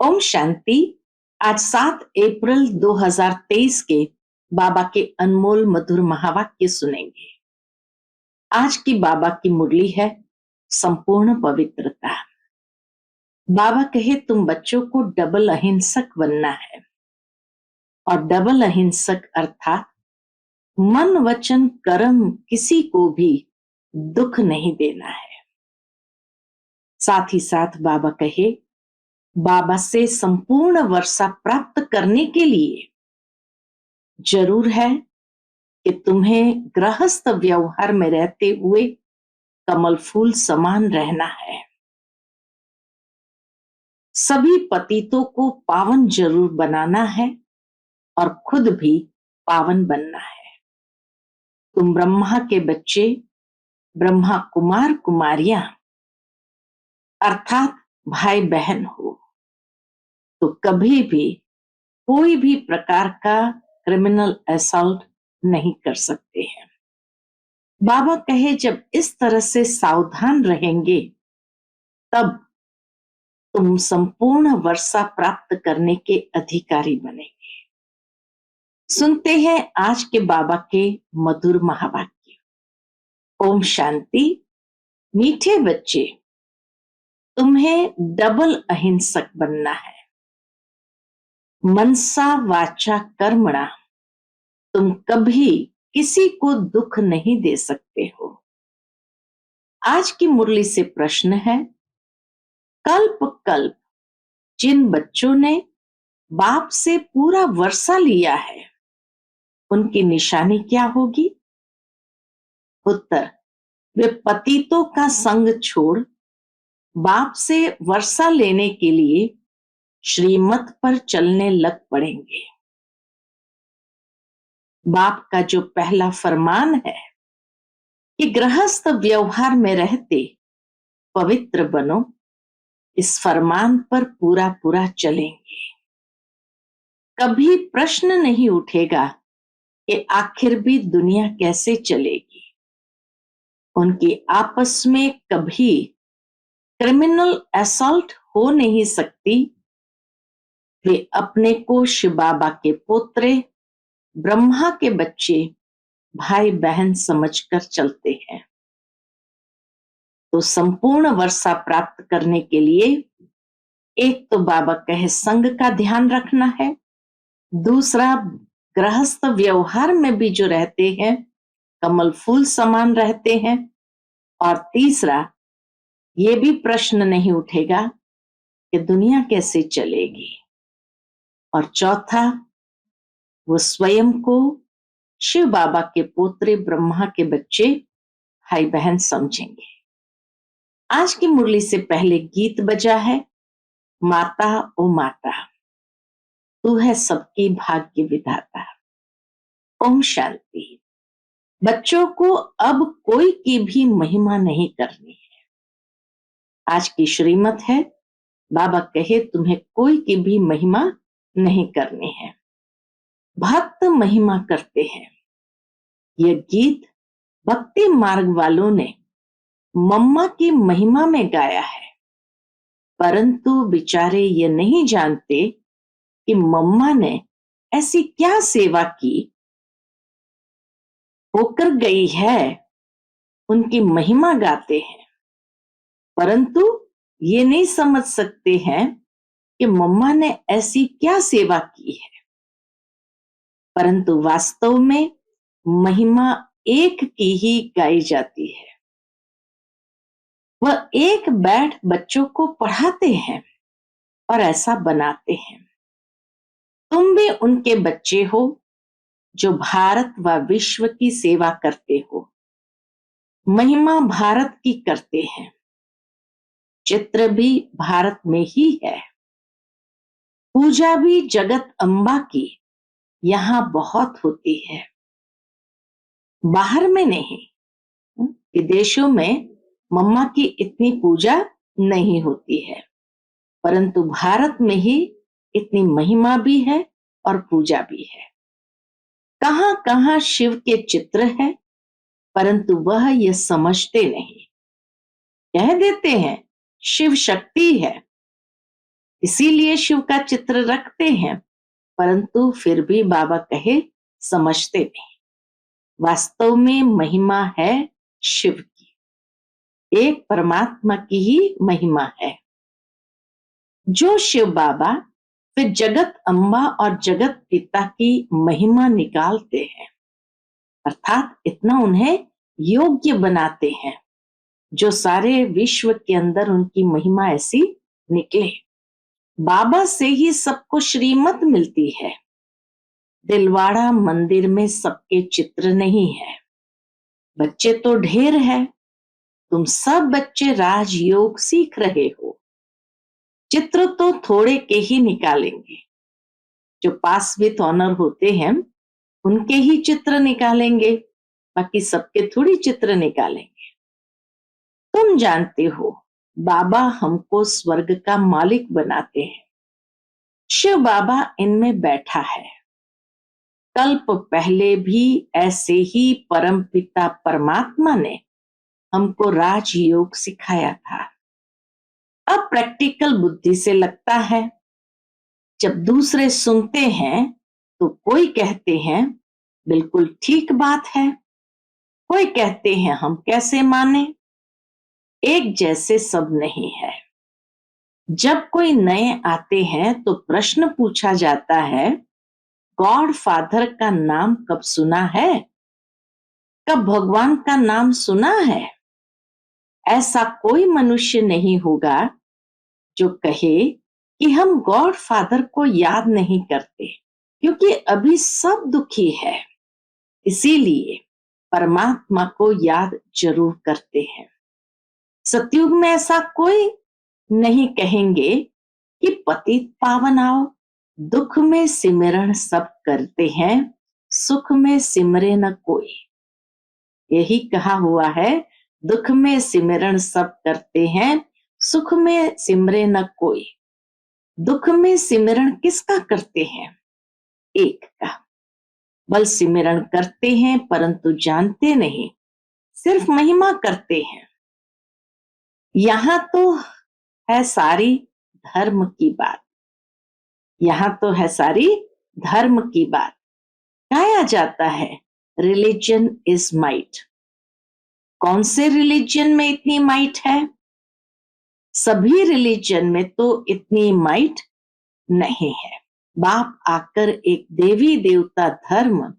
ओम शांति। आज 7 अप्रैल 2023 के बाबा के अनमोल मधुर महावाक्य सुनेंगे। आज की बाबा की मुरली है संपूर्ण पवित्रता। बाबा कहे तुम बच्चों को डबल अहिंसक बनना है। और डबल अहिंसक अर्थात मन वचन कर्म किसी को भी दुख नहीं देना है। साथ ही साथ बाबा कहे बाबा से संपूर्ण वर्षा प्राप्त करने के लिए जरूर है कि तुम्हें गृहस्थ व्यवहार में रहते हुए कमल फूल समान रहना है। सभी पतितों को पावन जरूर बनाना है और खुद भी पावन बनना है। तुम ब्रह्मा के बच्चे, ब्रह्मा कुमार कुमारियां अर्थात भाई बहन हो, तो कभी भी कोई भी प्रकार का क्रिमिनल असॉल्ट नहीं कर सकते हैं। बाबा कहे जब इस तरह से सावधान रहेंगे तब तुम संपूर्ण वर्षा प्राप्त करने के अधिकारी बनेंगे। सुनते हैं आज के बाबा के मधुर महावाक्य। ओम शांति। मीठे बच्चे, तुम्हें डबल अहिंसक बनना है। मनसा वाचा कर्मणा, तुम कभी किसी को दुख नहीं दे सकते हो। आज की मुरली से प्रश्न है, कल्प कल्प जिन बच्चों ने बाप से पूरा वर्षा लिया है उनकी निशानी क्या होगी? उत्तर, वे पतितों का संग छोड़ बाप से वर्षा लेने के लिए श्रीमत पर चलने लग पड़ेंगे। बाप का जो पहला फरमान है कि गृहस्थ व्यवहार में रहते पवित्र बनो, इस फरमान पर पूरा पूरा चलेंगे। कभी प्रश्न नहीं उठेगा कि आखिर भी दुनिया कैसे चलेगी। उनकी आपस में कभी क्रिमिनल असॉल्ट हो नहीं सकती। वे अपने को शिव बाबा के पोत्रे, ब्रह्मा के बच्चे, भाई बहन समझकर चलते हैं। तो संपूर्ण वर्षा प्राप्त करने के लिए एक तो बाबा कहे संग का ध्यान रखना है, दूसरा गृहस्थ व्यवहार में भी जो रहते हैं कमल फूल समान रहते हैं, और तीसरा ये भी प्रश्न नहीं उठेगा कि दुनिया कैसे चलेगी, और चौथा वो स्वयं को शिव बाबा के पोत्रे, ब्रह्मा के बच्चे, भाई बहन समझेंगे। आज की मुरली से पहले गीत बजा है, माता ओ माता तू है सबकी भाग्य विधाता। ओम शांति। बच्चों को अब कोई की भी महिमा नहीं करनी है। आज की श्रीमत है, बाबा कहे तुम्हें कोई की भी महिमा नहीं करनी है, भक्त महिमा करते हैं। यह गीत भक्ति मार्ग वालों ने मम्मा की महिमा में गाया है, परंतु बेचारे ये नहीं जानते कि मम्मा ने ऐसी क्या सेवा की होकर गई है। उनकी महिमा गाते हैं, परंतु ये नहीं समझ सकते हैं कि मम्मा ने ऐसी क्या सेवा की है। परंतु वास्तव में महिमा एक की ही गाई जाती है। वह एक बैठ बच्चों को पढ़ाते हैं और ऐसा बनाते हैं। तुम भी उनके बच्चे हो जो भारत व विश्व की सेवा करते हो। महिमा भारत की करते हैं, चित्र भी भारत में ही है, पूजा भी जगत अम्बा की यहां बहुत होती है, बाहर में नहीं। विदेशों में मम्मा की इतनी पूजा नहीं होती है, परंतु भारत में ही इतनी महिमा भी है और पूजा भी है। कहां कहां शिव के चित्र है, परंतु वह यह समझते नहीं। कह देते हैं शिव शक्ति है, इसीलिए शिव का चित्र रखते हैं, परंतु फिर भी बाबा कहे समझते नहीं। वास्तव में महिमा है शिव की, एक परमात्मा की ही महिमा है। जो शिव बाबा फिर जगत अम्बा और जगत पिता की महिमा निकालते हैं, अर्थात इतना उन्हें योग्य बनाते हैं जो सारे विश्व के अंदर उनकी महिमा ऐसी निकले। बाबा से ही सबको श्रीमत मिलती है। दिलवाड़ा मंदिर में सबके चित्र नहीं है। बच्चे तो ढेर है, तुम सब बच्चे राजयोग सीख रहे हो। चित्र तो थोड़े के ही निकालेंगे, जो पास विथ ऑनर होते हैं उनके ही चित्र निकालेंगे, बाकी सबके थोड़ी चित्र निकालेंगे। तुम जानते हो बाबा हमको स्वर्ग का मालिक बनाते हैं। शिव बाबा इनमें बैठा है। कल्प पहले भी ऐसे ही परमपिता परमात्मा ने हमको राजयोग सिखाया था। अब प्रैक्टिकल बुद्धि से लगता है, जब दूसरे सुनते हैं तो कोई कहते हैं बिल्कुल ठीक बात है, कोई कहते हैं हम कैसे माने। एक जैसे सब नहीं है। जब कोई नए आते हैं तो प्रश्न पूछा जाता है, गॉड फादर का नाम कब सुना है? कब भगवान का नाम सुना है? ऐसा कोई मनुष्य नहीं होगा जो कहे कि हम गॉड फादर को याद नहीं करते, क्योंकि अभी सब दुखी है, इसीलिए परमात्मा को याद जरूर करते हैं। सतयुग में ऐसा कोई नहीं कहेंगे कि पतित पावन आओ, दुख में सिमरण सब करते हैं, सुख में सिमरे न कोई। यही कहा हुआ है, दुख में सिमरण सब करते हैं, सुख में सिमरे न कोई। दुख में सिमरण किसका करते हैं? एक का। बल सिमरण करते हैं परंतु जानते नहीं, सिर्फ महिमा करते हैं। यहां तो है सारी धर्म की बात, यहां तो है सारी धर्म की बात। गाया जाता है रिलीजन इज माइट। कौन से रिलीजन में इतनी माइट है? सभी रिलीजन में तो इतनी माइट नहीं है। बाप आकर एक देवी देवता धर्म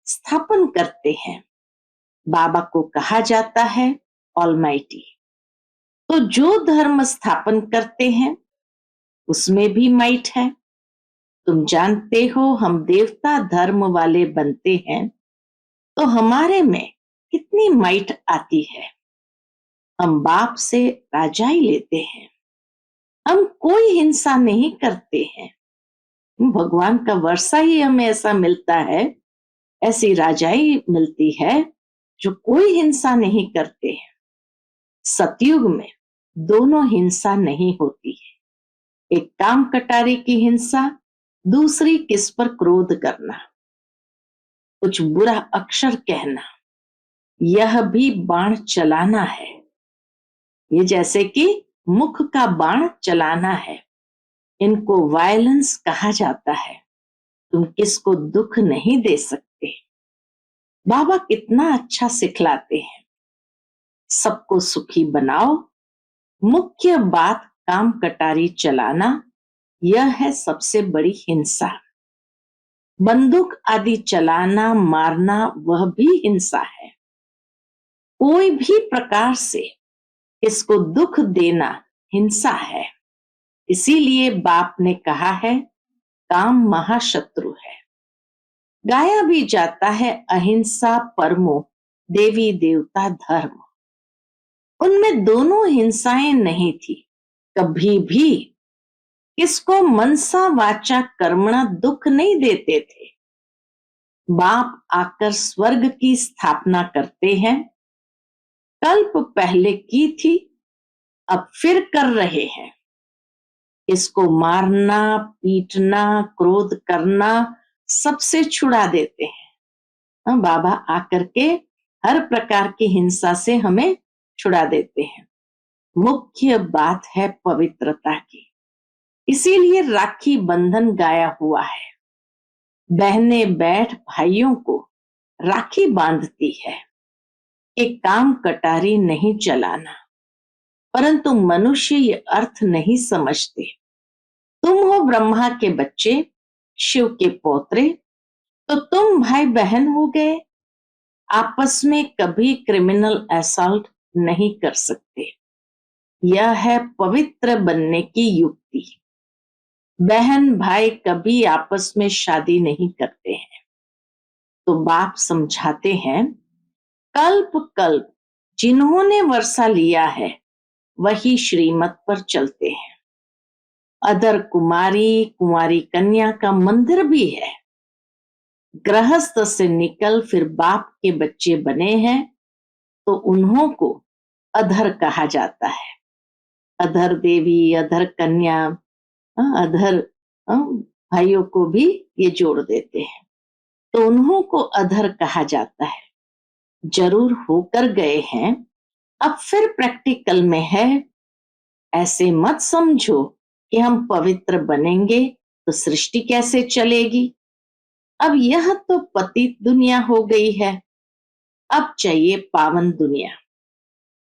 स्थापन करते हैं। बाबा को कहा जाता है ऑलमाइटी। तो जो धर्म स्थापन करते हैं उसमें भी माइट है। तुम जानते हो हम देवता धर्म वाले बनते हैं तो हमारे में कितनी माइट आती है। हम बाप से राजाई लेते हैं, हम कोई हिंसा नहीं करते हैं। भगवान का वर्षा ही हमें ऐसा मिलता है, ऐसी राजाई मिलती है जो कोई हिंसा नहीं करते हैं। सतयुग में दोनों हिंसा नहीं होती है। एक काम कटारे की हिंसा, दूसरी किस पर क्रोध करना, कुछ बुरा अक्षर कहना, यह भी बाण चलाना है। ये जैसे कि मुख का बाण चलाना है। इनको वायलेंस कहा जाता है। तुम किसको दुख नहीं दे सकते। बाबा कितना अच्छा सिखलाते हैं, सबको सुखी बनाओ। मुख्य बात काम कटारी चलाना, यह है सबसे बड़ी हिंसा। बंदूक आदि चलाना मारना वह भी हिंसा है। कोई भी प्रकार से इसको दुख देना हिंसा है। इसीलिए बाप ने कहा है काम महाशत्रु है। गाया भी जाता है अहिंसा परमो देवी देवता धर्म। उनमें दोनों हिंसाएं नहीं थी। कभी भी किसको मनसा वाचा कर्मणा दुख नहीं देते थे। बाप आकर स्वर्ग की स्थापना करते हैं। कल्प पहले की थी, अब फिर कर रहे हैं। इसको मारना पीटना क्रोध करना सबसे छुड़ा देते हैं। बाबा आकर के हर प्रकार की हिंसा से हमें छुड़ा देते हैं। मुख्य बात है पवित्रता की। इसीलिए राखी बंधन गाया हुआ है। बहनें बैठ भाइयों को राखी बांधती है कि काम कटारी नहीं चलाना, परंतु मनुष्य ये अर्थ नहीं समझते। तुम हो ब्रह्मा के बच्चे, शिव के पौत्रे, तो तुम भाई बहन हो गए। आपस में कभी क्रिमिनल असॉल्ट नहीं कर सकते। यह है पवित्र बनने की युक्ति। बहन भाई कभी आपस में शादी नहीं करते हैं। तो बाप समझाते हैं, कल्प कल्प जिन्होंने वर्षा लिया है वही श्रीमत पर चलते हैं। अदर कुमारी कुंवारी कन्या का मंदिर भी है। गृहस्थ से निकल फिर बाप के बच्चे बने हैं तो उन्हों को अधर कहा जाता है। अधर देवी, अधर कन्या, अधर भाइयों को भी ये जोड़ देते हैं, तो उन्हों को अधर कहा जाता है। जरूर होकर गए हैं, अब फिर प्रैक्टिकल में है। ऐसे मत समझो कि हम पवित्र बनेंगे तो सृष्टि कैसे चलेगी। अब यह तो पतित दुनिया हो गई है, अब चाहिए पावन दुनिया।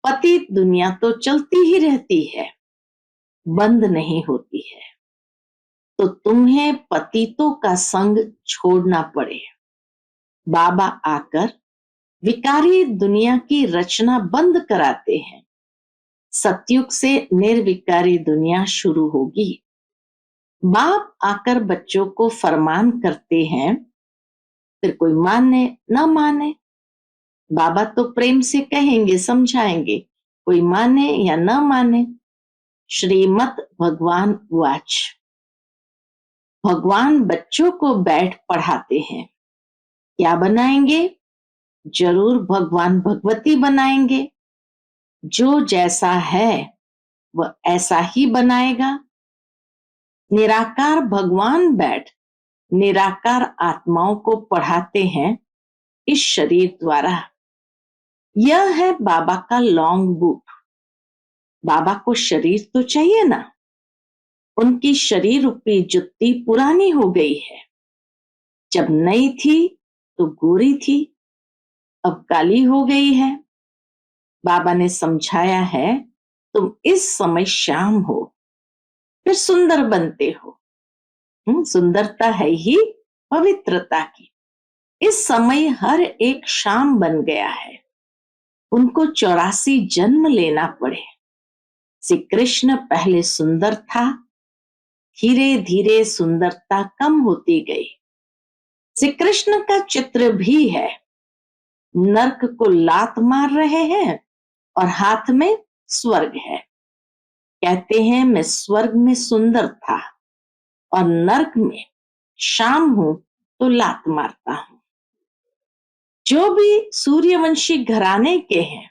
पतित दुनिया तो चलती ही रहती है, बंद नहीं होती है। तो तुम्हें पतितों का संग छोड़ना पड़े। बाबा आकर विकारी दुनिया की रचना बंद कराते हैं। सतयुग से निर्विकारी दुनिया शुरू होगी। बाप आकर बच्चों को फरमान करते हैं, फिर कोई माने ना माने। बाबा तो प्रेम से कहेंगे, समझाएंगे, कोई माने या ना माने। श्रीमत भगवान वाच। भगवान बच्चों को बैठ पढ़ाते हैं। क्या बनाएंगे? जरूर भगवान भगवती बनाएंगे। जो जैसा है वह ऐसा ही बनाएगा। निराकार भगवान बैठ निराकार आत्माओं को पढ़ाते हैं इस शरीर द्वारा। यह है बाबा का लॉन्ग बुक। बाबा को शरीर तो चाहिए ना। उनकी शरीर रूपी जुत्ती पुरानी हो गई है। जब नई थी तो गोरी थी, अब काली हो गई है। बाबा ने समझाया है, तुम इस समय श्याम हो, फिर सुंदर बनते हो। सुंदरता है ही पवित्रता की। इस समय हर एक शाम बन गया है। उनको 84 जन्म लेना पड़े। श्री कृष्ण पहले सुंदर था, धीरे धीरे सुंदरता कम होती गई। श्री कृष्ण का चित्र भी है। नर्क को लात मार रहे हैं और हाथ में स्वर्ग है। कहते हैं मैं स्वर्ग में सुंदर था और नर्क में शाम हूं तो लात मारता हूं। जो भी सूर्यवंशी घराने के हैं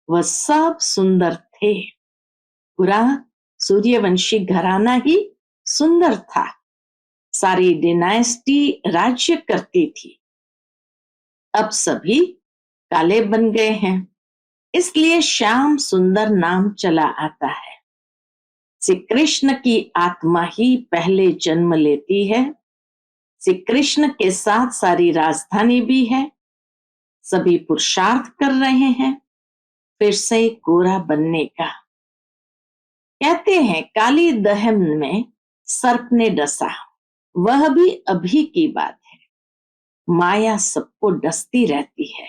वह सब सुंदर थे। पूरा सूर्यवंशी घराना ही सुंदर था। सारी डिनास्टी राज्य करती थी। अब सभी काले बन गए हैं, इसलिए श्याम सुंदर नाम चला आता है। श्री कृष्ण की आत्मा ही पहले जन्म लेती है। श्री कृष्ण के साथ सारी राजधानी भी है। सभी पुरुषार्थ कर रहे हैं फिर से गोरा बनने का। कहते हैं काली दहन में सर्प ने डसा, वह भी अभी की बात है। माया सबको डसती रहती है।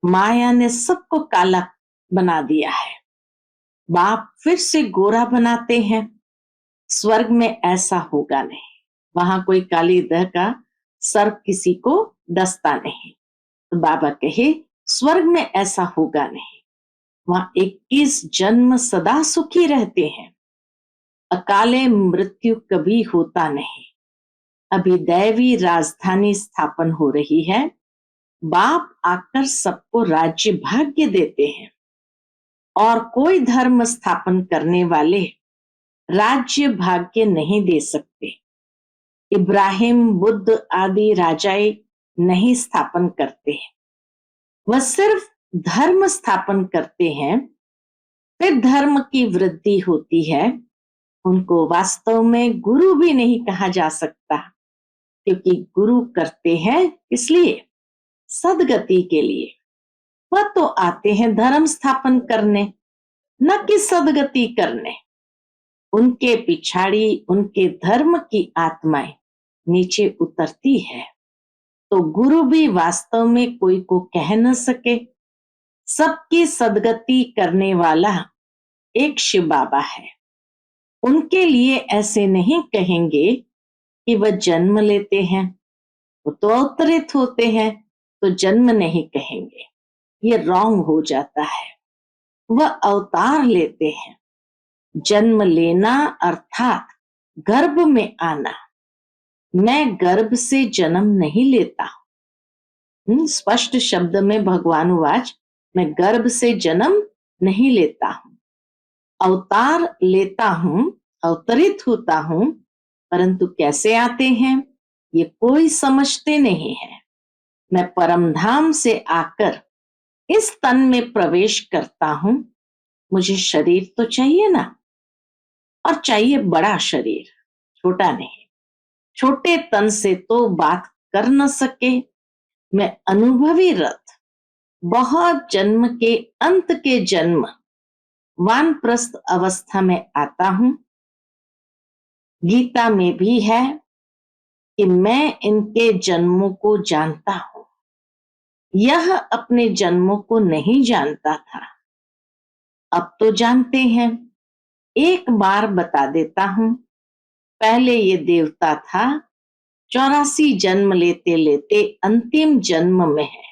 माया ने सबको काला बना दिया है। बाप फिर से गोरा बनाते हैं। स्वर्ग में ऐसा होगा नहीं। वहां कोई काली दह का सर्प किसी को डसता नहीं। तो बाबा कहे स्वर्ग में ऐसा होगा नहीं। वहां 21 जन्म सदा सुखी रहते हैं। अकाले मृत्यु कभी होता नहीं। अभी दैवी राजधानी स्थापन हो रही है। बाप आकर सबको राज्य भाग्य देते हैं और कोई धर्म स्थापन करने वाले राज्य भाग्य नहीं दे सकते। इब्राहिम बुद्ध आदि राजाए नहीं स्थापन करते हैं। वह सिर्फ धर्म स्थापन करते हैं, फिर धर्म की वृद्धि होती है उनको वास्तव में गुरु भी नहीं कहा जा सकता, क्योंकि गुरु करते हैं किस लिए? सदगति के लिए। वह तो आते हैं धर्म स्थापन करने, न कि सदगति करने। उनके पिछाड़ी उनके धर्म की आत्माएं नीचे उतरती है, तो गुरु भी वास्तव में कोई को कह न सके। सबकी सदगति करने वाला एक शिव बाबा है। उनके लिए ऐसे नहीं कहेंगे कि वह जन्म लेते हैं, वो तो अवतरित होते हैं, तो जन्म नहीं कहेंगे, ये रॉन्ग हो जाता है। वह अवतार लेते हैं। जन्म लेना अर्थात गर्भ में आना। मैं गर्भ से जन्म नहीं लेता। स्पष्ट शब्द में भगवान वाच, मैं गर्भ से जन्म नहीं लेता हूं, अवतार लेता हूं, अवतरित होता हूं, परंतु कैसे आते हैं ये कोई समझते नहीं है। मैं परमधाम से आकर इस तन में प्रवेश करता हूं। मुझे शरीर तो चाहिए ना, और चाहिए बड़ा शरीर, छोटा नहीं। छोटे तन से तो बात कर न सके। मैं अनुभवी रथ, बहुत जन्म के अंत के जन्म वानप्रस्थ अवस्था में आता हूं। गीता में भी है कि मैं इनके जन्मों को जानता हूं। यह अपने जन्मों को नहीं जानता था, अब तो जानते हैं। एक बार बता देता हूं। पहले ये देवता था, 84 जन्म लेते लेते अंतिम जन्म में है,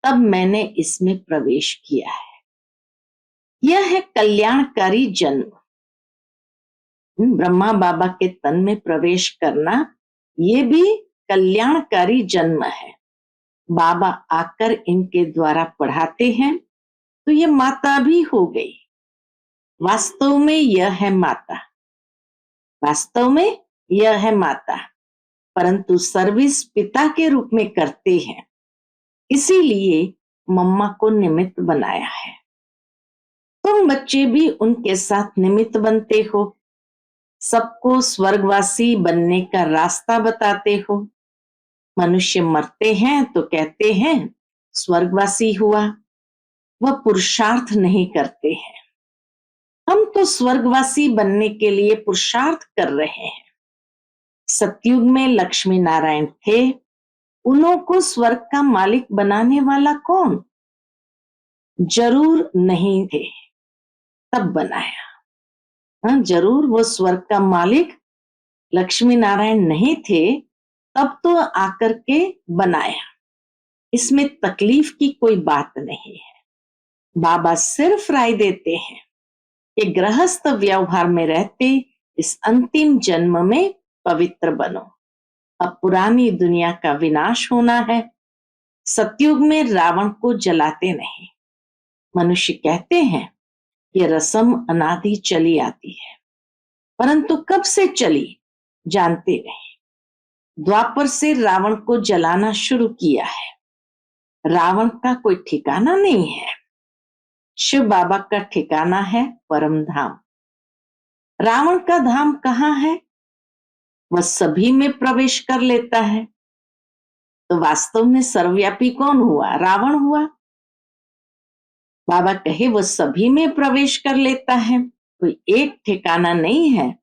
तब मैंने इसमें प्रवेश किया है। यह है कल्याणकारी जन्म। ब्रह्मा बाबा के तन में प्रवेश करना, ये भी कल्याणकारी जन्म है। बाबा आकर इनके द्वारा पढ़ाते हैं, तो ये माता भी हो गई। वास्तव में यह है माता, वास्तव में यह है माता, परंतु सर्विस पिता के रूप में करते हैं, इसीलिए मम्मा को निमित्त बनाया है। तुम बच्चे भी उनके साथ निमित्त बनते हो, सबको स्वर्गवासी बनने का रास्ता बताते हो। मनुष्य मरते हैं तो कहते हैं स्वर्गवासी हुआ, वह पुरुषार्थ नहीं करते हैं। हम तो स्वर्गवासी बनने के लिए पुरुषार्थ कर रहे हैं। सतयुग में लक्ष्मी नारायण थे, उन्हों को स्वर्ग का मालिक बनाने वाला कौन? जरूर नहीं थे, तब बनाया। हाँ, जरूर वो स्वर्ग का मालिक लक्ष्मी नारायण नहीं थे, तब तो आकर के बनाया। इसमें तकलीफ की कोई बात नहीं है। बाबा सिर्फ राय देते हैं कि गृहस्थ व्यवहार में रहते इस अंतिम जन्म में पवित्र बनो। अब पुरानी दुनिया का विनाश होना है। सतयुग में रावण को जलाते नहीं। मनुष्य कहते हैं ये रस्म अनादि चली आती है, परंतु कब से चली जानते नहीं। द्वापर से रावण को जलाना शुरू किया है। रावण का कोई ठिकाना नहीं है। शिव बाबा का ठिकाना है परम धाम। रावण का धाम कहाँ है? वह सभी में प्रवेश कर लेता है। तो वास्तव में सर्वव्यापी कौन हुआ? रावण हुआ। बाबा कहे वह सभी में प्रवेश कर लेता है, कोई एक ठिकाना नहीं है।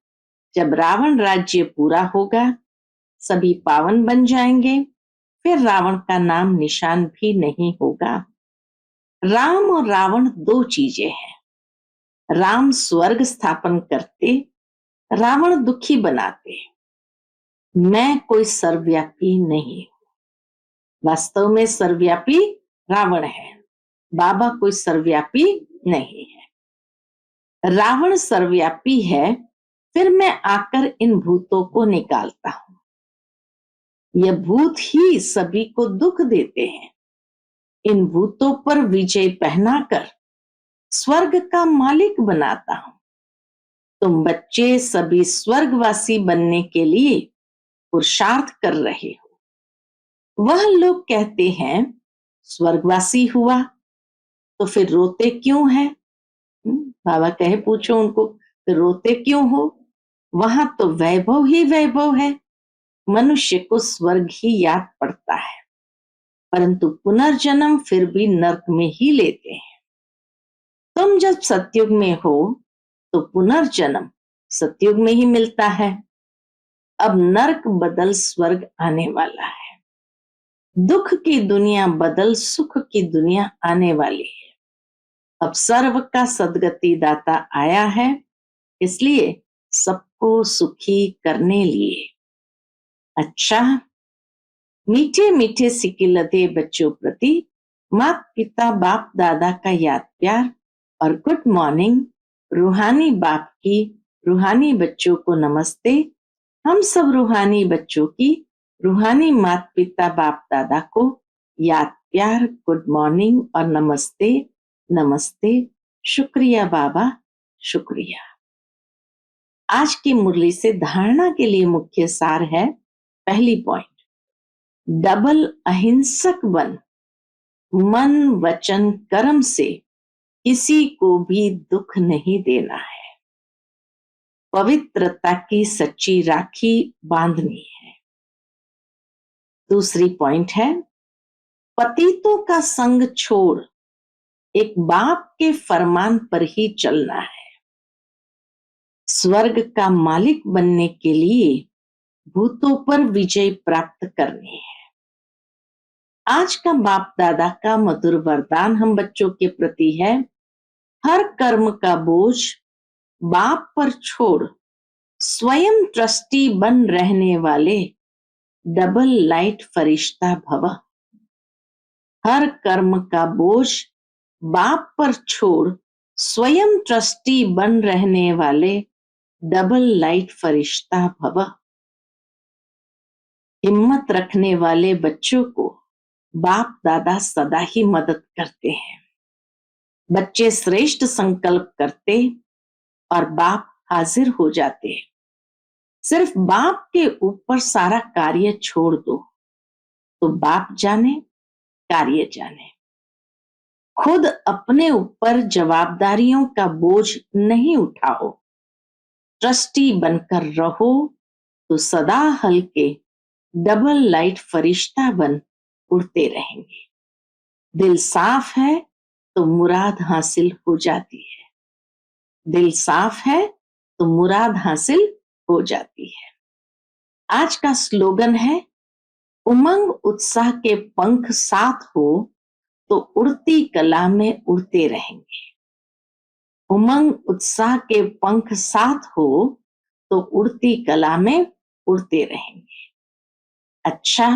जब रावण राज्य पूरा होगा, सभी पावन बन जाएंगे, फिर रावण का नाम निशान भी नहीं होगा। राम और रावण दो चीजें हैं। राम स्वर्ग स्थापन करते, रावण दुखी बनाते। मैं कोई सर्वव्यापी नहीं हूं। वास्तव में सर्वव्यापी रावण है, बाबा कोई सर्वव्यापी नहीं है। रावण सर्वव्यापी है, फिर मैं आकर इन भूतों को निकालता हूं। ये भूत ही सभी को दुख देते हैं। इन भूतों पर विजय पहनाकर स्वर्ग का मालिक बनाता हूं। तुम बच्चे सभी स्वर्गवासी बनने के लिए पुरुषार्थ कर रहे हो। वह लोग कहते हैं स्वर्गवासी हुआ, तो फिर रोते क्यों है? बाबा कहे पूछो उनको, फिर रोते क्यों हो? वहां तो वैभव ही वैभव है। मनुष्य को स्वर्ग ही याद पड़ता है, परंतु पुनर्जन्म फिर भी नरक में ही लेते हैं। तुम जब सतयुग में हो तो पुनर्जन्म सतयुग में ही मिलता है। अब नरक बदल स्वर्ग आने वाला है। दुख की दुनिया बदल सुख की दुनिया आने वाली है। अब सर्व का सदगति दाता आया है, इसलिए सबको सुखी करने लिए। अच्छा, मीठे मीठे सिकिलते बच्चों प्रति माता पिता बाप दादा का याद प्यार और गुड मॉर्निंग। रूहानी बाप की रूहानी बच्चों को नमस्ते। हम सब रूहानी बच्चों की रूहानी माता पिता बाप दादा को याद प्यार, गुड मॉर्निंग और नमस्ते। नमस्ते, शुक्रिया बाबा, शुक्रिया। आज की मुरली से धारणा के लिए मुख्य सार है। पहली पॉइंट, डबल अहिंसक बन। मन वचन कर्म से किसी को भी दुख नहीं देना है। पवित्रता की सच्ची राखी बांधनी है। दूसरी पॉइंट है, पतितों का संग छोड़ एक बाप के फरमान पर ही चलना है। स्वर्ग का मालिक बनने के लिए भूतों पर विजय प्राप्त करनी है। आज का बाप दादा का मधुर वरदान हम बच्चों के प्रति है, हर कर्म का बोझ बाप पर छोड़ स्वयं ट्रस्टी बन रहने वाले डबल लाइट फरिश्ता भव। हर कर्म का बोझ बाप पर छोड़ स्वयं ट्रस्टी बन रहने वाले डबल लाइट फरिश्ता भव। हिम्मत रखने वाले बच्चों को बाप दादा सदा ही मदद करते हैं। बच्चे श्रेष्ठ संकल्प करते और बाप हाजिर हो जाते हैं। सिर्फ बाप के ऊपर सारा कार्य छोड़ दो तो बाप जाने, कार्य जाने। खुद अपने ऊपर जवाबदारियों का बोझ नहीं उठाओ। ट्रस्टी बनकर रहो तो सदा हल्के डबल लाइट फरिश्ता बन उड़ते रहेंगे। दिल साफ है तो मुराद हासिल हो जाती है। दिल साफ है तो मुराद हासिल हो जाती है। आज का स्लोगन है, उमंग उत्साह के पंख साथ हो तो उड़ती कला में उड़ते रहेंगे। उमंग उत्साह के पंख साथ हो तो उड़ती कला में उड़ते रहेंगे। अच्छा,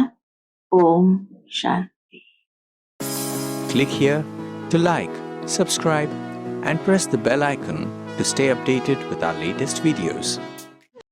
Om Shanti. Click here to like, subscribe, and press the bell icon to stay updated with our latest videos.